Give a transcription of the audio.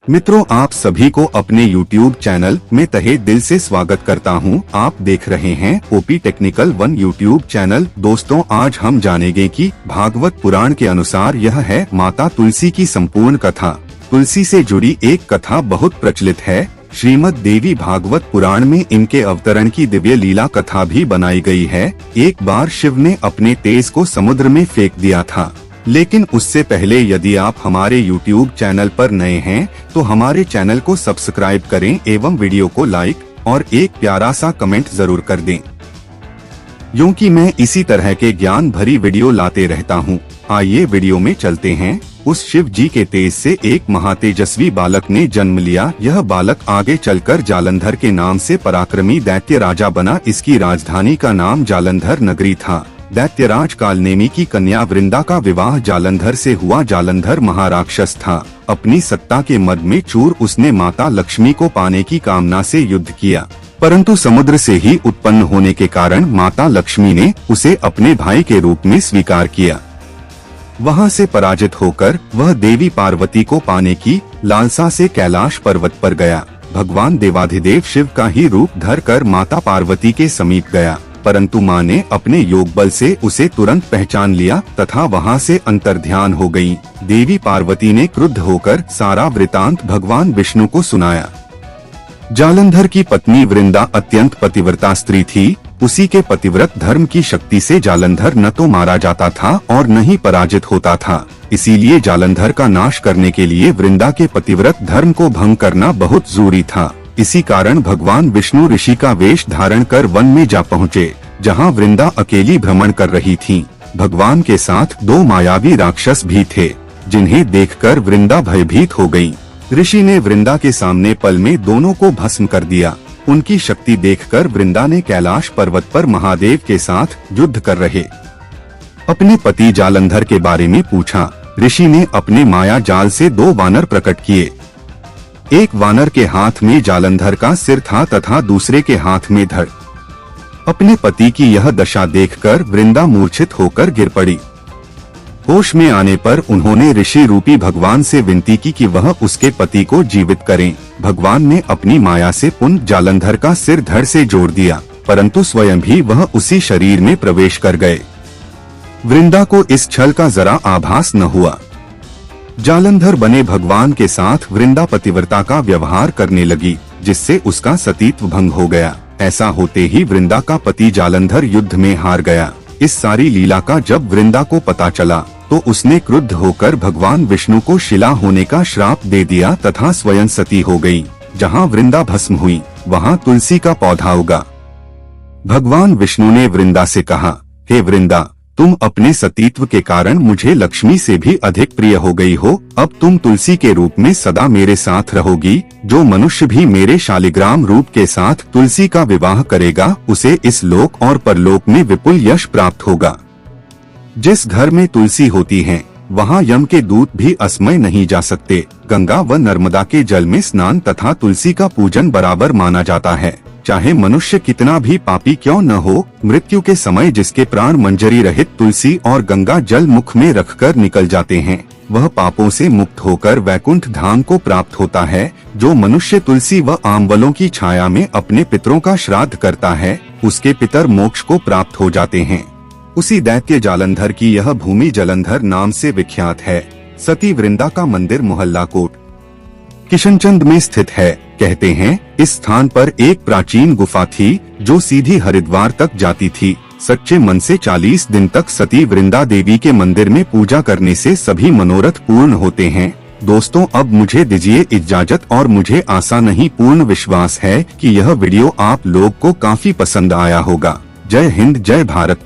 मित्रों, आप सभी को अपने YouTube चैनल में तहे दिल से स्वागत करता हूं। आप देख रहे हैं ओपी टेक्निकल 1 YouTube चैनल। दोस्तों, आज हम जानेंगे कि भागवत पुराण के अनुसार यह है माता तुलसी की संपूर्ण कथा। तुलसी से जुड़ी एक कथा बहुत प्रचलित है। श्रीमद् देवी भागवत पुराण में इनके अवतरण की दिव्य लीला कथा भी बनाई गई है। एक बार शिव ने अपने तेज को समुद्र में फेंक दिया था, लेकिन उससे पहले यदि आप हमारे YouTube चैनल पर नए हैं तो हमारे चैनल को सब्सक्राइब करें एवं वीडियो को लाइक और एक प्यारा सा कमेंट जरूर कर दें, क्योंकि मैं इसी तरह के ज्ञान भरी वीडियो लाते रहता हूं। आइए वीडियो में चलते हैं। उस शिव जी के तेज से एक महातेजस्वी बालक ने जन्म लिया। यह बालक आगे चलकर जालंधर के नाम से पराक्रमी दैत्य राजा बना। इसकी राजधानी का नाम जालंधर नगरी था। दैत्यराज कालनेमी की कन्या वृंदा का विवाह जालंधर से हुआ। जालंधर महाराक्षस था। अपनी सत्ता के मद में चूर उसने माता लक्ष्मी को पाने की कामना से युद्ध किया, परंतु समुद्र से ही उत्पन्न होने के कारण माता लक्ष्मी ने उसे अपने भाई के रूप में स्वीकार किया। वहां से पराजित होकर वह देवी पार्वती को पाने की लालसा से कैलाश पर्वत पर गया। भगवान देवाधिदेव शिव का ही रूप धर कर माता पार्वती के समीप गया, परंतु मां ने अपने योग बल से उसे तुरंत पहचान लिया तथा वहां से अंतर्ध्यान हो गयी। देवी पार्वती ने क्रुद्ध होकर सारा वृतांत भगवान विष्णु को सुनाया। जालंधर की पत्नी वृंदा अत्यंत पतिव्रता स्त्री थी। उसी के पतिव्रत धर्म की शक्ति से जालंधर न तो मारा जाता था और न ही पराजित होता था। इसीलिए जालंधर का नाश करने के लिए वृंदा के पतिव्रत धर्म को भंग करना बहुत जरूरी था। इसी कारण भगवान विष्णु ऋषि का वेश धारण कर वन में जा पहुँचे, जहाँ वृंदा अकेली भ्रमण कर रही थी। भगवान के साथ 2 मायावी राक्षस भी थे, जिन्हें देखकर वृंदा भयभीत हो गई। ऋषि ने वृंदा के सामने पल में दोनों को भस्म कर दिया। उनकी शक्ति देखकर वृंदा ने कैलाश पर्वत पर महादेव के साथ युद्ध कर रहे अपने पति जालंधर के बारे में पूछा। ऋषि ने अपने माया जाल से 2 वानर प्रकट किए। एक वानर के हाथ में जालंधर का सिर था तथा दूसरे के हाथ में धड़। अपने पति की यह दशा देखकर वृंदा मूर्छित होकर गिर पड़ी। होश में आने पर उन्होंने ऋषि रूपी भगवान से विनती की कि वह उसके पति को जीवित करें। भगवान ने अपनी माया से पुनः जालंधर का सिर धड़ से जोड़ दिया, परंतु स्वयं भी वह उसी शरीर में प्रवेश कर गए। वृंदा को इस छल का जरा आभास न हुआ। जालंधर बने भगवान के साथ वृंदा पतिव्रता का व्यवहार करने लगी, जिससे उसका सतीत्व भंग हो गया। ऐसा होते ही वृंदा का पति जालंधर युद्ध में हार गया। इस सारी लीला का जब वृंदा को पता चला तो उसने क्रुद्ध होकर भगवान विष्णु को शिला होने का श्राप दे दिया तथा स्वयं सती हो गई। जहाँ वृंदा भस्म हुई वहाँ तुलसी का पौधा उगा। भगवान विष्णु ने वृंदा से कहा, हे वृंदा, तुम अपने सतीत्व के कारण मुझे लक्ष्मी से भी अधिक प्रिय हो गई हो। अब तुम तुलसी के रूप में सदा मेरे साथ रहोगी। जो मनुष्य भी मेरे शालिग्राम रूप के साथ तुलसी का विवाह करेगा, उसे इस लोक और परलोक में विपुल यश प्राप्त होगा। जिस घर में तुलसी होती है वहाँ यम के दूत भी असमय नहीं जा सकते। गंगा व नर्मदा के जल में स्नान तथा तुलसी का पूजन बराबर माना जाता है। चाहे मनुष्य कितना भी पापी क्यों न हो, मृत्यु के समय जिसके प्राण मंजरी रहित तुलसी और गंगा जल मुख में रखकर निकल जाते हैं, वह पापों से मुक्त होकर वैकुंठ धाम को प्राप्त होता है। जो मनुष्य तुलसी व आंवलों की छाया में अपने पितरों का श्राद्ध करता है, उसके पितर मोक्ष को प्राप्त हो जाते हैं। उसी दैत्य जालंधर की यह भूमि जालंधर नाम से विख्यात है। सती वृंदा का मंदिर मोहल्ला कोट किशनचंद में स्थित है। कहते हैं इस स्थान पर एक प्राचीन गुफा थी जो सीधी हरिद्वार तक जाती थी। सच्चे मन से 40 दिन तक सती वृंदा देवी के मंदिर में पूजा करने से सभी मनोरथ पूर्ण होते हैं। दोस्तों, अब मुझे दीजिए इजाजत और मुझे आशा नहीं पूर्ण विश्वास है कि यह वीडियो आप लोग को काफी पसंद आया होगा। जय हिंद, जय भारत।